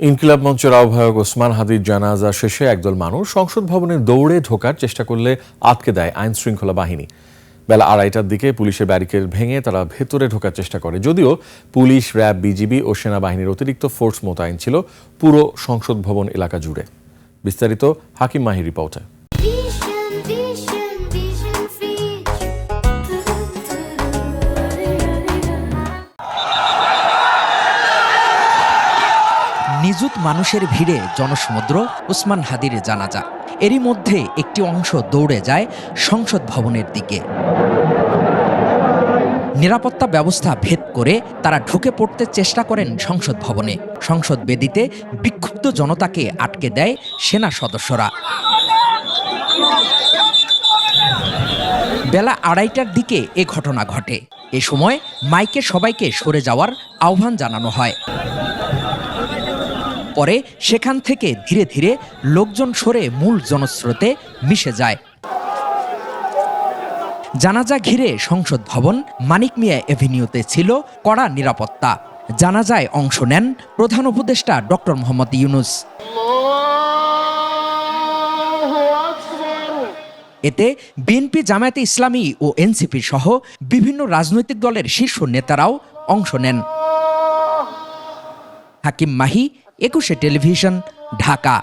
ইনকিলাব মঞ্চের আহ্বায়ক ওসমান হাদির জানাজা শেষে একদল মানুষ সংসদ ভবনের দৌড়ে ঢোকার চেষ্টা করলে আটকে দেয় আইন শৃঙ্খলা বাহিনী। বেলা 2:30টার দিকে পুলিশের ব্যারিকেড ভেঙে তারা ভেতরে ঢোকার চেষ্টা করে। যদিও পুলিশ, র্যাব, বিজিবি ও সেনাবাহিনীর অতিরিক্ত ফোর্স মোতায়েন ছিল পুরো সংসদ ভবন এলাকা জুড়ে। বিস্তারিত হাকিম মাহির রিপোর্টে। নিযুত মানুষের ভিড়ে জনসমুদ্র ওসমান হাদির জানাজা। এরই মধ্যে একটি অংশ দৌড়ে যায় সংসদ ভবনের দিকে। নিরাপত্তা ব্যবস্থা ভেদ করে তারা ঢুকে পড়তে চেষ্টা করেন সংসদ ভবনে। সংসদ বেদিতে বিক্ষুব্ধ জনতাকে আটকে দেয় সেনা সদস্যরা। বেলা 2:30টার দিকে এ ঘটনা ঘটে। এ সময় মাইকে সবাইকে সরে যাওয়ার আহ্বান জানানো হয়। পরে সেখান থেকে ধীরে ধীরে লোকজন সরে মূল জনস্রোতে মিশে যায়। জানাজা ঘিরে সংসদ ভবন মানিক মিয়া এভিনিউতে ছিল কড়া নিরাপত্তা। জানাজায় অংশ নেন প্রধান উপদেষ্টা ডক্টর মোহাম্মদ ইউনূস। এতে বিএনপি, জামায়াতে ইসলামী ও এনসিপি সহ বিভিন্ন রাজনৈতিক দলের শীর্ষ নেতারাও অংশ নেন। হাকিম মাহি, 21 টেলিভিশন, ঢাকা।